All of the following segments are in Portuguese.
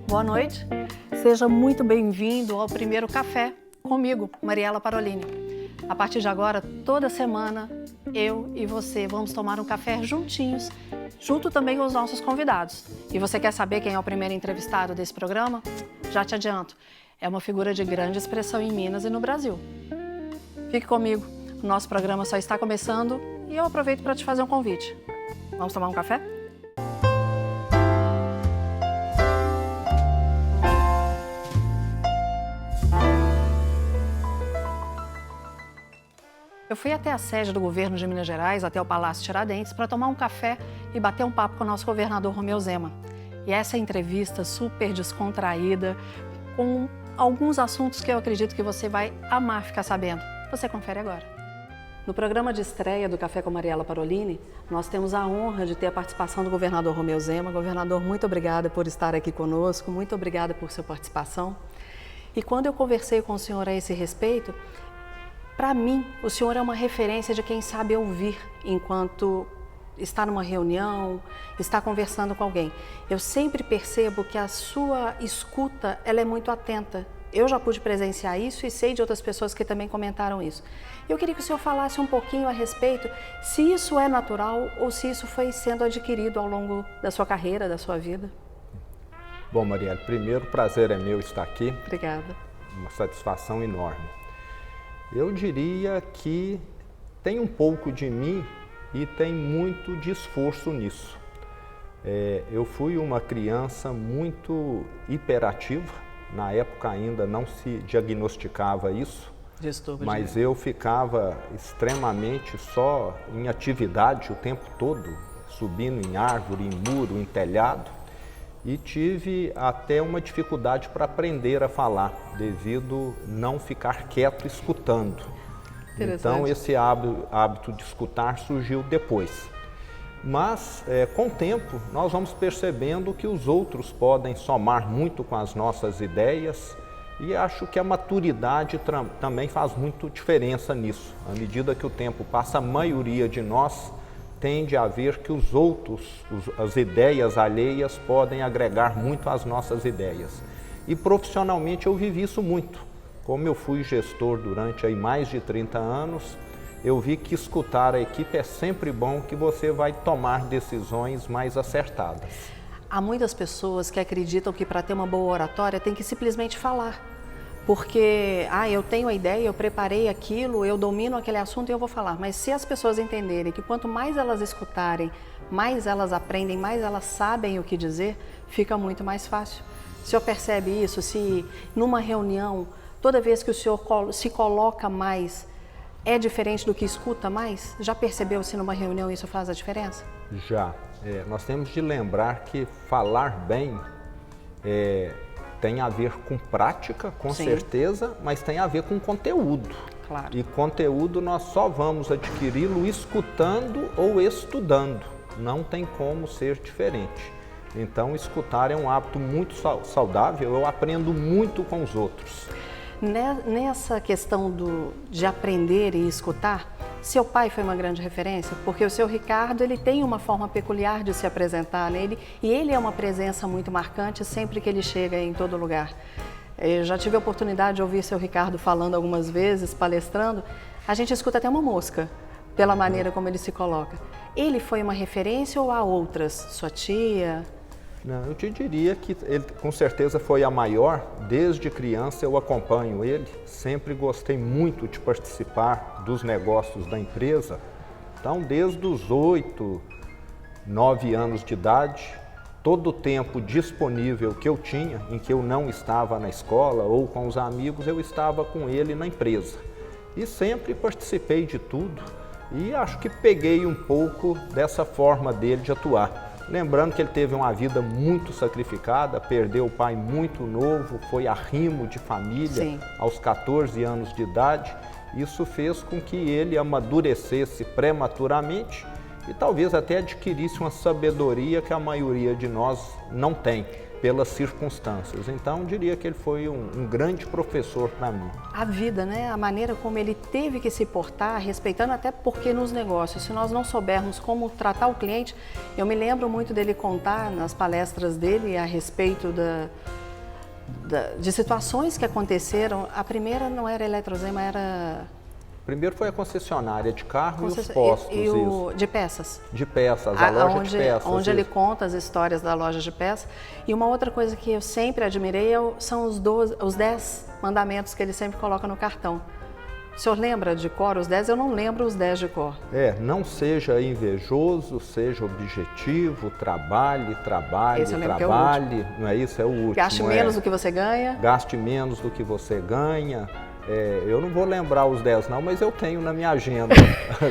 Boa noite, seja muito bem-vindo ao primeiro café comigo, Mariela Parolini. A partir de agora, toda semana, eu e você vamos tomar um café juntinhos, junto também com os nossos convidados. E você quer saber quem é o primeiro entrevistado desse programa? Já te adianto, é uma figura de grande expressão em Minas e no Brasil. Fique comigo, o nosso programa só está começando e eu aproveito para te fazer um convite. Vamos tomar um café? Eu fui até a sede do governo de Minas Gerais, até o Palácio Tiradentes, para tomar um café e bater um papo com o nosso governador Romeu Zema. E essa entrevista super descontraída, com alguns assuntos que eu acredito que você vai amar ficar sabendo. Você confere agora. No programa de estreia do Café com Mariela Parolini, nós temos a honra de ter a participação do governador Romeu Zema. Governador, muito obrigada por estar aqui conosco, muito obrigada por sua participação. E quando eu conversei com o senhor a esse respeito, para mim, o senhor é uma referência de quem sabe ouvir enquanto está numa reunião, está conversando com alguém. Eu sempre percebo que a sua escuta, ela é muito atenta. Eu já pude presenciar isso e sei de outras pessoas que também comentaram isso. Eu queria que o senhor falasse um pouquinho a respeito se isso é natural ou se isso foi sendo adquirido ao longo da sua carreira, da sua vida. Bom, Mariela, primeiro, o prazer é meu estar aqui. Obrigada. Uma satisfação enorme. Eu diria que tem um pouco de mim e tem muito de esforço nisso. Eu fui uma criança muito hiperativa, na época ainda não se diagnosticava isso, mas eu ficava extremamente só em atividade o tempo todo, subindo em árvore, em muro, em telhado, e tive até uma dificuldade para aprender a falar, devido não ficar quieto escutando. Então esse hábito de escutar surgiu depois. Mas com o tempo nós vamos percebendo que os outros podem somar muito com as nossas ideias e acho que a maturidade também faz muito diferença nisso. À medida que o tempo passa, a maioria de nós tende a ver que os outros, as ideias alheias podem agregar muito às nossas ideias. E profissionalmente eu vivi isso muito. Como eu fui gestor durante aí mais de 30 anos, eu vi que escutar a equipe é sempre bom, que você vai tomar decisões mais acertadas. Há muitas pessoas que acreditam que para ter uma boa oratória tem que simplesmente falar. Porque, eu tenho a ideia, eu preparei aquilo, eu domino aquele assunto e eu vou falar. Mas se as pessoas entenderem que quanto mais elas escutarem, mais elas aprendem, mais elas sabem o que dizer, fica muito mais fácil. O senhor percebe isso? Se numa reunião, toda vez que o senhor se coloca mais, é diferente do que escuta mais? Já percebeu se numa reunião isso faz a diferença? Já. Nós temos de lembrar que falar bem tem a ver com prática, com certeza, mas tem a ver com conteúdo. Claro. E conteúdo nós só vamos adquiri-lo escutando ou estudando. Não tem como ser diferente. Então, escutar é um hábito muito saudável, eu aprendo muito com os outros. Nessa questão de aprender e escutar, seu pai foi uma grande referência, porque o seu Ricardo ele tem uma forma peculiar de se apresentar nele e ele é uma presença muito marcante sempre que ele chega em todo lugar. Eu já tive a oportunidade de ouvir seu Ricardo falando algumas vezes, palestrando, a gente escuta até uma mosca pela maneira como ele se coloca. Ele foi uma referência ou há outras? Sua tia? Não, eu te diria que ele com certeza foi a maior. Desde criança eu acompanho ele, sempre gostei muito de participar dos negócios da empresa. Então, desde os 8, 9 anos de idade, todo o tempo disponível que eu tinha, em que eu não estava na escola ou com os amigos, eu estava com ele na empresa. E sempre participei de tudo e acho que peguei um pouco dessa forma dele de atuar. Lembrando que ele teve uma vida muito sacrificada, perdeu o pai muito novo, foi arrimo de família aos 14 anos de idade. Isso fez com que ele amadurecesse prematuramente e talvez até adquirisse uma sabedoria que a maioria de nós não tem. pelas circunstâncias. Então, diria que ele foi um grande professor para mim. A vida, né? A maneira como ele teve que se portar, respeitando, até porque nos negócios, se nós não soubermos como tratar o cliente, eu me lembro muito dele contar nas palestras dele a respeito de situações que aconteceram. A primeira não era Eletrozema, era... Primeiro foi a concessionária de carro e os postos. De peças. De peças, a loja de peças. Onde ele conta as histórias da loja de peças. E uma outra coisa que eu sempre admirei são os 10 mandamentos que ele sempre coloca no cartão. O senhor lembra de cor os 10? Eu não lembro os 10 de cor. Não seja invejoso, seja objetivo, trabalhe, não é isso? É o último. Gaste menos do que você ganha. Gaste menos do que você ganha. Eu não vou lembrar os 10 não, mas eu tenho na minha agenda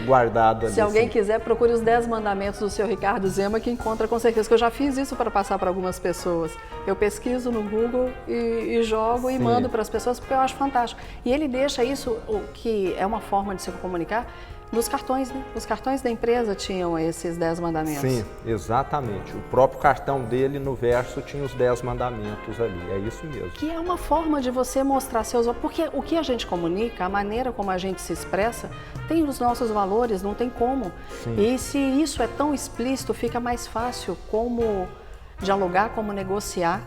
guardado ali. Se alguém quiser, procure os 10 mandamentos do seu Ricardo Zema, que encontra com certeza, que eu já fiz isso para passar para algumas pessoas. Eu pesquiso no Google e jogo e mando para as pessoas, porque eu acho fantástico. E ele deixa isso, o que é uma forma de se comunicar, nos cartões, né? Os cartões da empresa tinham esses 10 mandamentos. Sim, exatamente. O próprio cartão dele, no verso, tinha os 10 mandamentos ali. É isso mesmo. Que é uma forma de você mostrar seus... Porque o que a gente comunica, a maneira como a gente se expressa, tem os nossos valores, não tem como. Sim. E se isso é tão explícito, fica mais fácil como dialogar, como negociar,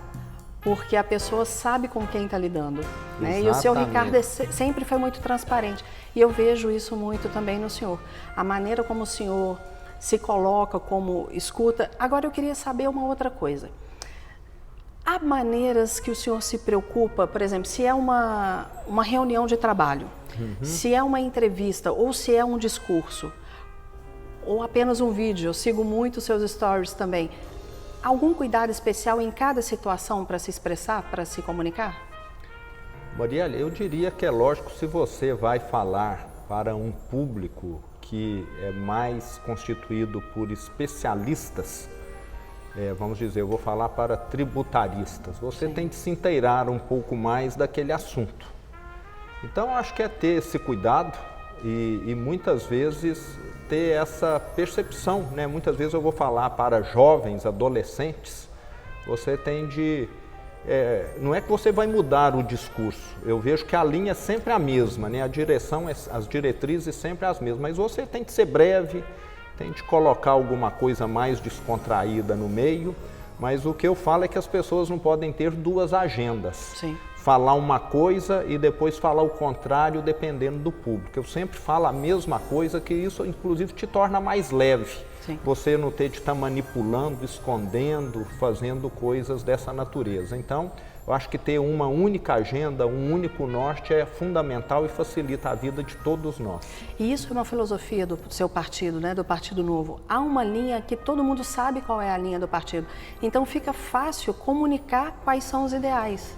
porque a pessoa sabe com quem está lidando. Né? E o seu Ricardo sempre foi muito transparente. E eu vejo isso muito também no senhor. A maneira como o senhor se coloca, como escuta. Agora eu queria saber uma outra coisa. Há maneiras que o senhor se preocupa, por exemplo, se é uma reunião de trabalho, se é uma entrevista ou se é um discurso, ou apenas um vídeo, eu sigo muito os seus stories também. Algum cuidado especial em cada situação para se expressar, para se comunicar? Marielle, eu diria que é lógico, se você vai falar para um público que é mais constituído por especialistas, vamos dizer, eu vou falar para tributaristas, você tem que se inteirar um pouco mais daquele assunto. Então, acho que é ter esse cuidado e muitas vezes ter essa percepção, né? Muitas vezes eu vou falar para jovens, adolescentes, você tem de... não é que você vai mudar o discurso, eu vejo que a linha é sempre a mesma, né? A direção, as diretrizes sempre as mesmas, mas você tem que ser breve, tem de colocar alguma coisa mais descontraída no meio, mas o que eu falo é que as pessoas não podem ter duas agendas. Sim. Falar uma coisa e depois falar o contrário, dependendo do público. Eu sempre falo a mesma coisa, que isso inclusive te torna mais leve. Sim. Você não ter de estar manipulando, escondendo, fazendo coisas dessa natureza. Então, eu acho que ter uma única agenda, um único norte é fundamental e facilita a vida de todos nós. E isso é uma filosofia do seu partido, né, do Partido Novo. Há uma linha que todo mundo sabe qual é a linha do partido. Então fica fácil comunicar quais são os ideais.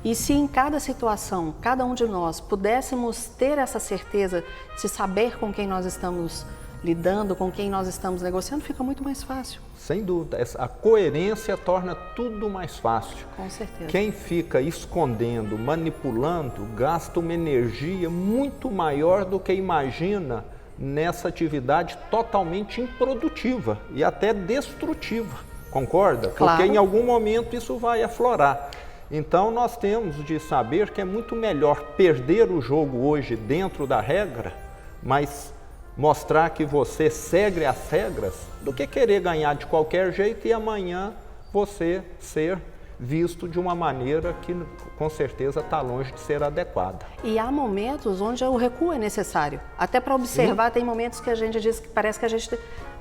E se em cada situação, cada um de nós pudéssemos ter essa certeza de saber com quem nós estamos lidando, com quem nós estamos negociando, fica muito mais fácil. Sem dúvida, a coerência torna tudo mais fácil. Com certeza. Quem fica escondendo, manipulando, gasta uma energia muito maior do que imagina nessa atividade totalmente improdutiva e até destrutiva, concorda? Claro. Porque em algum momento isso vai aflorar. Então nós temos de saber que é muito melhor perder o jogo hoje dentro da regra, mas mostrar que você segue as regras, do que querer ganhar de qualquer jeito e amanhã você ser visto de uma maneira que com certeza está longe de ser adequada. E há momentos onde o recuo é necessário. Até para observar, tem momentos que a gente diz que parece que a gente,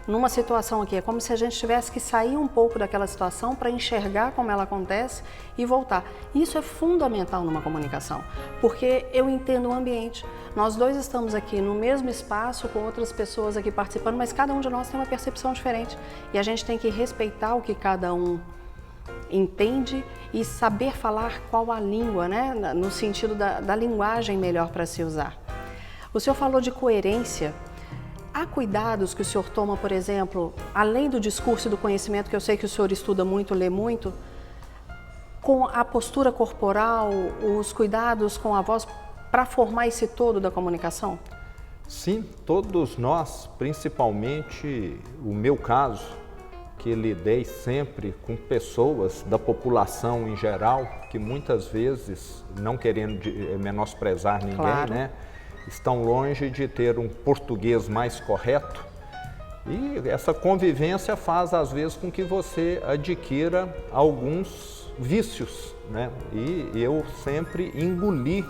numa situação aqui, é como se a gente tivesse que sair um pouco daquela situação para enxergar como ela acontece e voltar. Isso é fundamental numa comunicação, porque eu entendo o ambiente. Nós dois estamos aqui no mesmo espaço com outras pessoas aqui participando, mas cada um de nós tem uma percepção diferente e a gente tem que respeitar o que cada um entende e saber falar qual a língua, né? No sentido da linguagem melhor para se usar. O senhor falou de coerência. Há cuidados que o senhor toma, por exemplo, além do discurso e do conhecimento, que eu sei que o senhor estuda muito, lê muito, com a postura corporal, os cuidados com a voz, para formar esse todo da comunicação? Sim, todos nós, principalmente o meu caso, que lidei sempre com pessoas da população em geral, que muitas vezes, não querendo menosprezar ninguém, claro, né, estão longe de ter um português mais correto. E essa convivência faz, às vezes, com que você adquira alguns vícios, né? E eu sempre engoli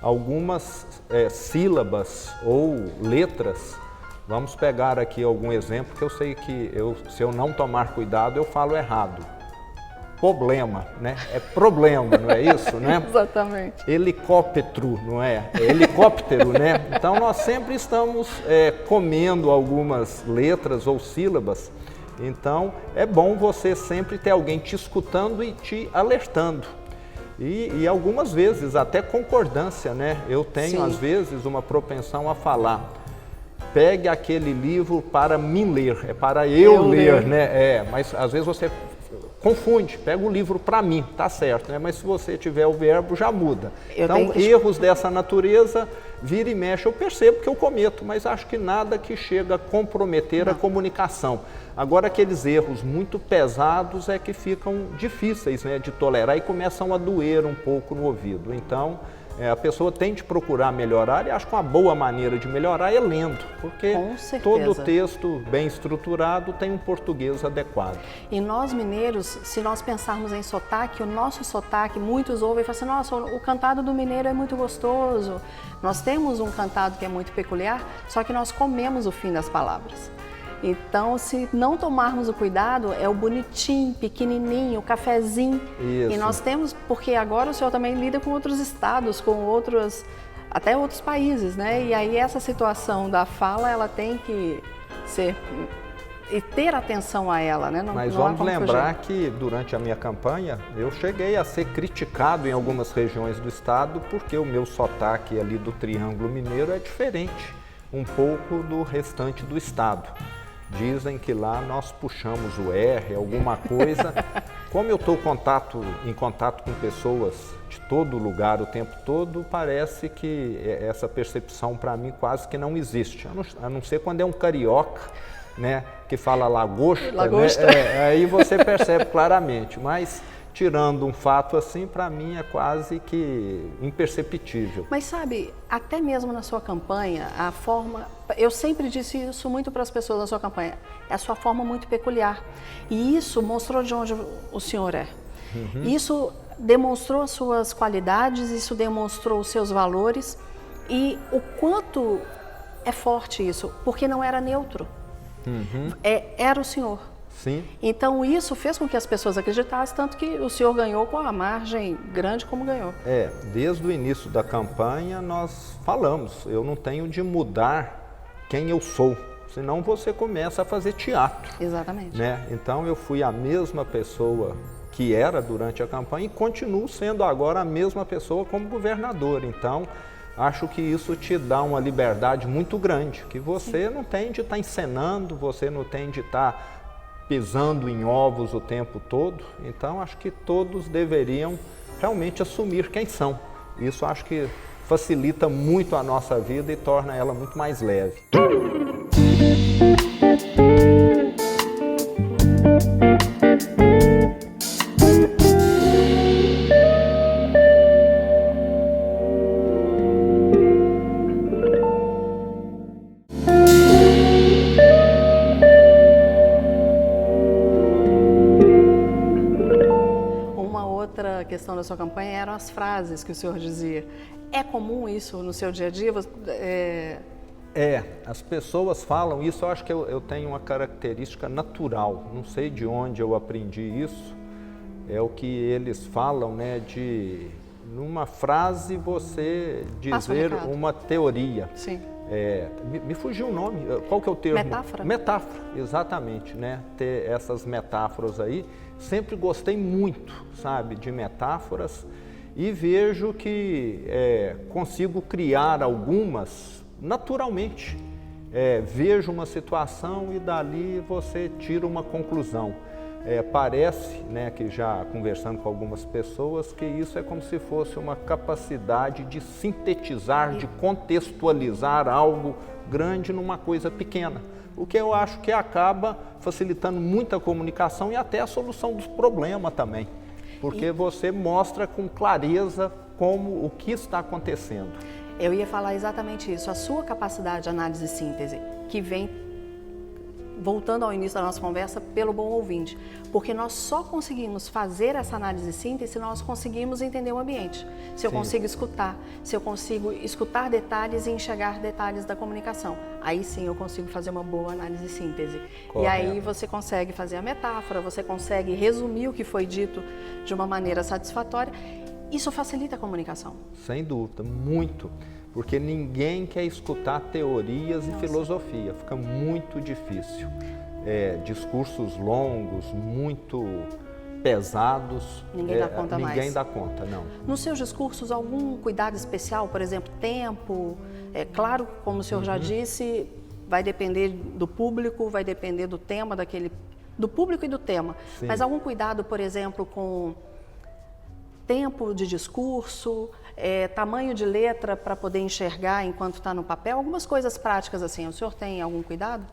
algumas sílabas ou letras. Vamos pegar aqui algum exemplo que eu sei que se eu não tomar cuidado, eu falo errado. Problema, né? É problema, não é isso, né? Exatamente. Helicóptero, não é? É helicóptero, né? Então nós sempre estamos comendo algumas letras ou sílabas. Então é bom você sempre ter alguém te escutando e te alertando. E algumas vezes até concordância, né? Eu tenho, às vezes, uma propensão a falar: pegue aquele livro para mim ler, é para eu ler, né? Mas às vezes você confunde, pega o livro para mim, tá certo, né? Mas se você tiver o verbo, já muda. Então, erros dessa natureza, vira e mexe, eu percebo que eu cometo, mas acho que nada que chega a comprometer a comunicação. Agora, aqueles erros muito pesados é que ficam difíceis, né, de tolerar e começam a doer um pouco no ouvido. Então, a pessoa tem de procurar melhorar, e acho que uma boa maneira de melhorar é lendo, porque todo texto bem estruturado tem um português adequado. E nós mineiros, se nós pensarmos em sotaque, o nosso sotaque, muitos ouvem e falam assim: nossa, o cantado do mineiro é muito gostoso. Nós temos um cantado que é muito peculiar, só que nós comemos o fim das palavras. Então, se não tomarmos o cuidado, é o bonitinho, pequenininho, o cafezinho. Isso. E nós temos, porque agora o senhor também lida com outros estados, com outros, até outros países, né? E aí essa situação da fala, ela tem que ser, e ter atenção a ela, né? Mas vamos lembrar que durante a minha campanha, eu cheguei a ser criticado em algumas regiões do estado, porque o meu sotaque ali do Triângulo Mineiro é diferente um pouco do restante do estado. Dizem que lá nós puxamos o R, alguma coisa. Como eu estou em contato com pessoas de todo lugar o tempo todo, parece que essa percepção para mim quase que não existe. A não ser quando é um carioca, né, que fala lagosta, né? Aí você percebe claramente. Mas tirando um fato assim, para mim é quase que imperceptível. Mas sabe, até mesmo na sua campanha, a forma... Eu sempre disse isso muito para as pessoas na sua campanha. É a sua forma muito peculiar. E isso mostrou de onde o senhor é. Uhum. Isso demonstrou as suas qualidades, isso demonstrou os seus valores. E o quanto é forte isso, porque não era neutro. Uhum. Era o senhor. Sim. Então isso fez com que as pessoas acreditassem, tanto que o senhor ganhou com a margem grande como ganhou. Desde o início da campanha nós falamos, eu não tenho de mudar quem eu sou, senão você começa a fazer teatro. Exatamente. Né? Então eu fui a mesma pessoa que era durante a campanha e continuo sendo agora a mesma pessoa como governador. Então acho que isso te dá uma liberdade muito grande, que você não tem de estar encenando, você não tem de estar pisando em ovos o tempo todo. Então acho que todos deveriam realmente assumir quem são. Isso acho que facilita muito a nossa vida e torna ela muito mais leve. Questão da sua campanha eram as frases que o senhor dizia. É comum isso no seu dia a dia? As pessoas falam isso. Eu acho que eu tenho uma característica natural, não sei de onde eu aprendi isso. É o que eles falam, né, de numa frase você dizer uma teoria. Sim. Me fugiu o nome, qual que é o termo? Metáfora. Metáfora, exatamente, né? Ter essas metáforas aí. Sempre gostei muito, sabe, de metáforas e vejo que consigo criar algumas naturalmente. Vejo uma situação e dali você tira uma conclusão. Parece, né, que já conversando com algumas pessoas, que isso é como se fosse uma capacidade de sintetizar, de contextualizar algo grande numa coisa pequena. o que eu acho que acaba facilitando muito a comunicação e até a solução dos problemas também, porque você mostra com clareza o que está acontecendo. Eu ia falar exatamente isso, a sua capacidade de análise e síntese, que vem, voltando ao início da nossa conversa, pelo bom ouvinte, porque nós só conseguimos fazer essa análise e síntese se nós conseguimos entender o ambiente, se eu consigo escutar, se eu consigo escutar detalhes e enxergar detalhes da comunicação, aí sim eu consigo fazer uma boa análise e síntese. Correto. E aí você consegue fazer a metáfora, você consegue resumir o que foi dito de uma maneira satisfatória. Isso facilita a comunicação. Sem dúvida, muito. Porque ninguém quer escutar teorias e filosofia, fica muito difícil. Discursos longos, muito pesados, ninguém dá conta mais. Ninguém dá conta, não. Nos seus discursos, algum cuidado especial, por exemplo, tempo? Claro, como o senhor já disse, vai depender do público, vai depender do tema, do público e do tema. Sim. Mas algum cuidado, por exemplo, com tempo de discurso, tamanho de letra para poder enxergar enquanto está no papel, algumas coisas práticas assim. O senhor tem algum cuidado?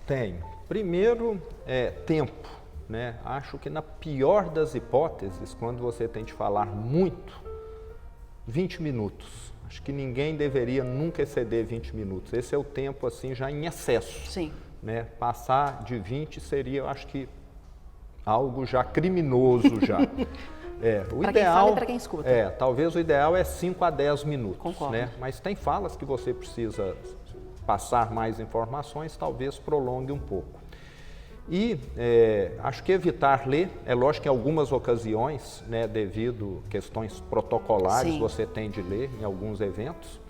Tenho. Primeiro, tempo, né? Acho que na pior das hipóteses, quando você tem de falar muito, 20 minutos. Acho que ninguém deveria nunca exceder 20 minutos. Esse é o tempo assim já em excesso. Sim. Né? Passar de 20 seria, eu acho que, algo já criminoso já. O ideal, quem fala e para quem escuta. Talvez o ideal é 5 a 10 minutos. Concordo. Né? Mas tem falas que você precisa passar mais informações, talvez prolongue um pouco. E acho que evitar ler, é lógico que em algumas ocasiões, né, devido a questões protocolares, você tem de ler em alguns eventos.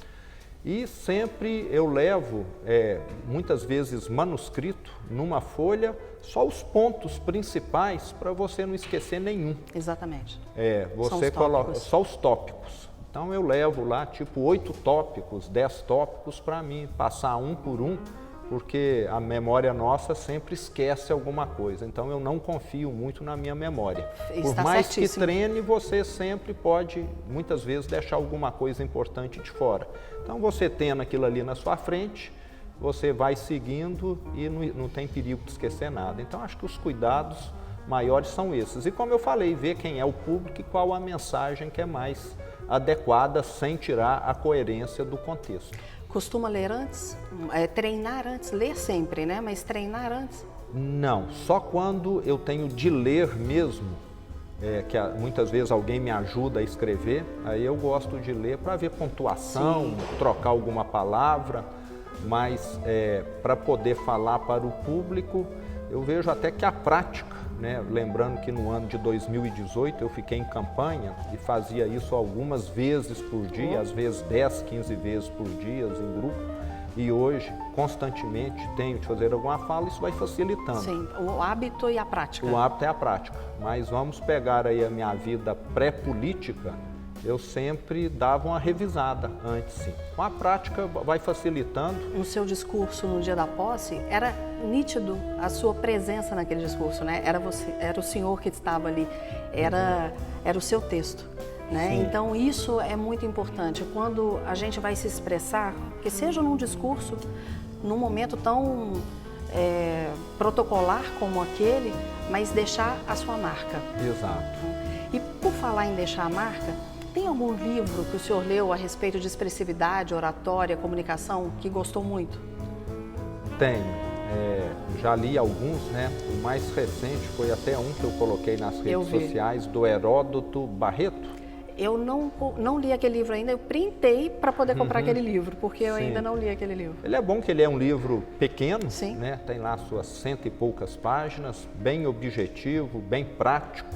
E sempre eu levo, muitas vezes manuscrito, numa folha, só os pontos principais para você não esquecer nenhum. Exatamente. Você coloca só os tópicos. Então eu levo lá tipo 8 tópicos, 10 tópicos para mim passar um por um, porque a memória nossa sempre esquece alguma coisa. Então eu não confio muito na minha memória. Por mais que treine, você sempre pode, muitas vezes, deixar alguma coisa importante de fora. Então você tendo aquilo ali na sua frente, você vai seguindo e não tem perigo de esquecer nada. Então acho que os cuidados maiores são esses. E como eu falei, ver quem é o público e qual a mensagem que é mais adequada, sem tirar a coerência do contexto. Costuma ler antes? Treinar antes? Ler sempre, né? Mas treinar antes? Não, só quando eu tenho de ler mesmo, que muitas vezes alguém me ajuda a escrever, aí eu gosto de ler para ver pontuação, trocar alguma palavra, mas para poder falar para o público, eu vejo até que a prática, né? Lembrando que no ano de 2018 eu fiquei em campanha e fazia isso algumas vezes por dia, às vezes 10, 15 vezes por dia em grupo, e hoje constantemente tenho de fazer alguma fala, isso vai facilitando. Sim, o hábito e a prática. O hábito é a prática, mas vamos pegar aí a minha vida pré-política, eu sempre dava uma revisada antes, sim. Com a prática vai facilitando. No seu discurso no dia da posse, era nítido a sua presença naquele discurso, né? Era você, era o senhor que estava ali, era o seu texto, né? Então isso é muito importante. Quando a gente vai se expressar, que seja num discurso, num momento tão protocolar como aquele, mas deixar a sua marca. Exato. E por falar em deixar a marca, tem algum livro que o senhor leu a respeito de expressividade, oratória, comunicação, que gostou muito? Tenho. Já li alguns, né? O mais recente foi até um que eu coloquei nas redes sociais, do Heródoto Barreto. Eu não li aquele livro ainda, eu printei para poder comprar aquele livro, porque eu ainda não li aquele livro. Ele é bom que ele é um livro pequeno, Sim. Né? Tem lá suas 100 e poucas páginas, bem objetivo, bem prático.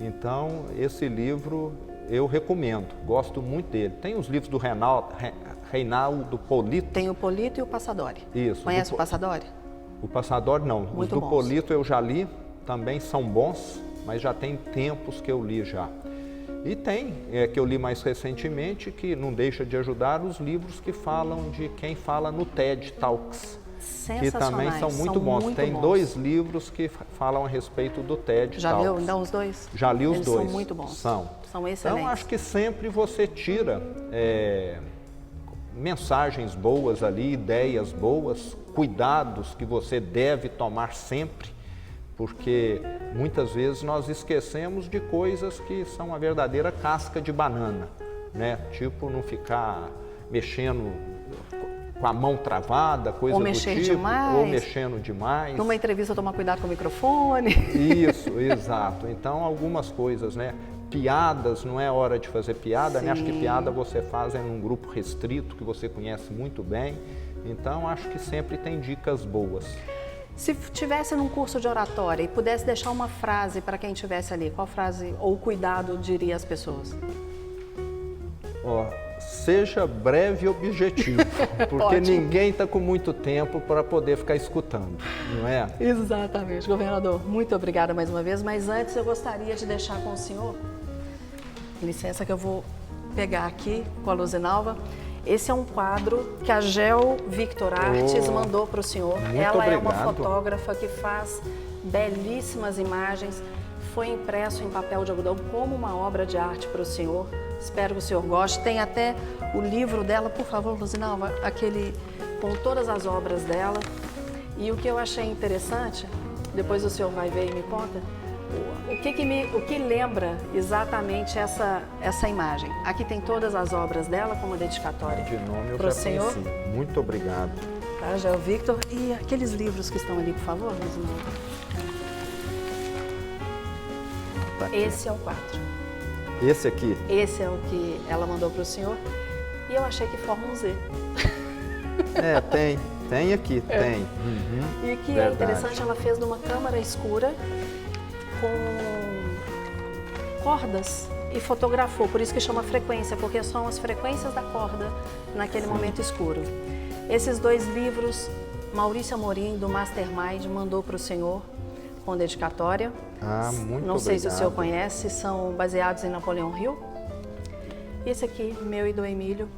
Então, esse livro eu recomendo, gosto muito dele. Tem os livros do Reinaldo Polito. Tem o Polito e o Passadori. Isso. Conhece o Passadori? O Passadori não. Muito os do bons. Polito eu já li, também são bons, mas já tem tempos que eu li já. E tem, que eu li mais recentemente, que não deixa de ajudar, os livros que falam de quem fala no TED Talks. Que também são muito bons. Tem 2 livros que falam a respeito do TED Já Talks. leu então os 2? Já li os 2. São muito bons. São São excelentes. Então, acho que sempre você tira, mensagens boas ali, ideias boas, cuidados que você deve tomar sempre, porque muitas vezes nós esquecemos de coisas que são a verdadeira casca de banana, né? Tipo, não ficar mexendo com a mão travada, coisa ou do mexer tipo, demais, ou mexendo demais. Numa entrevista, tomar cuidado com o microfone. Isso, exato. Então, algumas coisas, né? Piadas, não é hora de fazer piada, né? Acho que piada você faz em um grupo restrito, que você conhece muito bem. Então, acho que sempre tem dicas boas. Se tivesse num curso de oratória e pudesse deixar uma frase para quem estivesse ali, qual frase ou cuidado diria às pessoas? Seja breve e objetivo, porque ninguém está com muito tempo para poder ficar escutando, não é? Exatamente. Governador, muito obrigada mais uma vez, mas antes eu gostaria de deixar com o senhor, licença que eu vou pegar aqui com a Luzinalva. Esse é um quadro que a Gel Victor Artes mandou para o senhor. Ela é uma fotógrafa que faz belíssimas imagens. Foi impresso em papel de algodão como uma obra de arte para o senhor. Espero que o senhor goste. Tem até o livro dela, por favor, Luzinalva, aquele com todas as obras dela. E o que eu achei interessante, depois o senhor vai ver e me conta, o que lembra exatamente essa imagem. Aqui tem todas as obras dela, como dedicatória. De nome eu pro já senhor. conheci. Muito obrigado. Tá, Gel Victor. E aqueles livros que estão ali, por favor, Luzinalva. Tá aqui. Esse é o quadro. Esse aqui? Esse é o que ela mandou para o senhor. E eu achei que forma um Z. Tem aqui, tem. E o que é interessante, ela fez numa câmara escura com cordas e fotografou, por isso que chama frequência, porque são as frequências da corda naquele momento escuro. Esses 2 livros, Maurício Amorim, do Mastermind, mandou para o senhor com dedicatória. Muito Não sei obrigado. se o senhor conhece, são baseados em Napoleão Hill. E esse aqui, meu e do Emílio,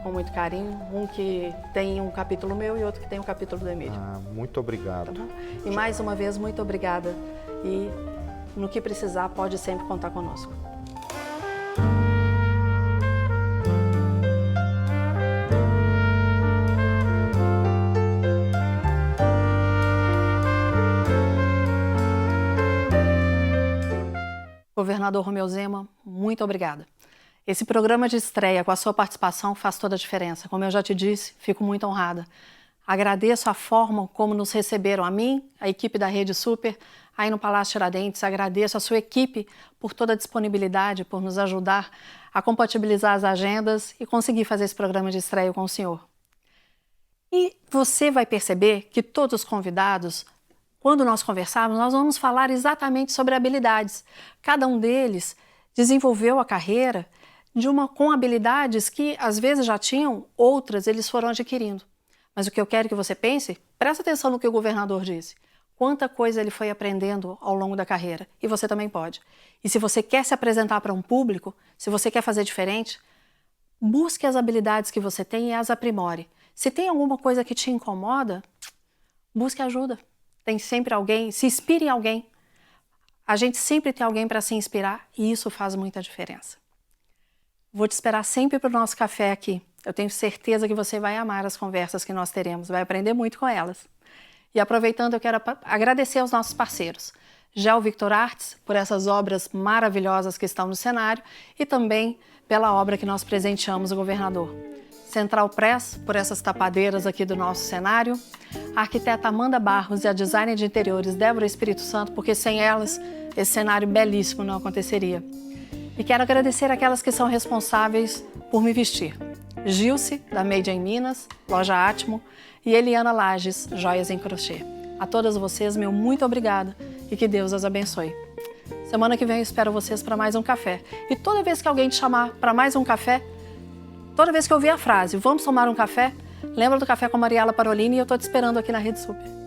com muito carinho. Um que tem um capítulo meu e outro que tem um capítulo do Emílio. Muito obrigado. Tá bom? E mais uma vez, muito obrigada. E no que precisar, pode sempre contar conosco. Governador Romeu Zema, muito obrigada. Esse programa de estreia com a sua participação faz toda a diferença. Como eu já te disse, fico muito honrada. Agradeço a forma como nos receberam a mim, a equipe da Rede Super, aí no Palácio Tiradentes. Agradeço a sua equipe por toda a disponibilidade, por nos ajudar a compatibilizar as agendas e conseguir fazer esse programa de estreia com o senhor. E você vai perceber que todos os convidados, quando nós conversarmos, nós vamos falar exatamente sobre habilidades. Cada um deles desenvolveu a carreira com habilidades que às vezes já tinham, outras eles foram adquirindo. Mas o que eu quero que você pense, presta atenção no que o governador disse. Quanta coisa ele foi aprendendo ao longo da carreira. E você também pode. E se você quer se apresentar para um público, se você quer fazer diferente, busque as habilidades que você tem e as aprimore. Se tem alguma coisa que te incomoda, busque ajuda. Tem sempre alguém, se inspire em alguém. A gente sempre tem alguém para se inspirar e isso faz muita diferença. Vou te esperar sempre para o nosso café aqui. Eu tenho certeza que você vai amar as conversas que nós teremos, vai aprender muito com elas. E aproveitando, eu quero agradecer aos nossos parceiros. Gel Victor Artes, por essas obras maravilhosas que estão no cenário e também pela obra que nós presenteamos o governador. Central Press, por essas tapadeiras aqui do nosso cenário. A arquiteta Amanda Barros e a designer de interiores Débora Espírito Santo, porque sem elas esse cenário belíssimo não aconteceria. E quero agradecer aquelas que são responsáveis por me vestir. Gilce, da Made in Minas, Loja Atmo, e Eliana Lages, Joias em Crochê. A todas vocês, meu muito obrigada e que Deus as abençoe. Semana que vem eu espero vocês para mais um café. E toda vez que alguém te chamar para mais um café, toda vez que eu ouvir a frase, vamos tomar um café, lembra do Café com Mariela Parolini e eu estou te esperando aqui na Rede Super.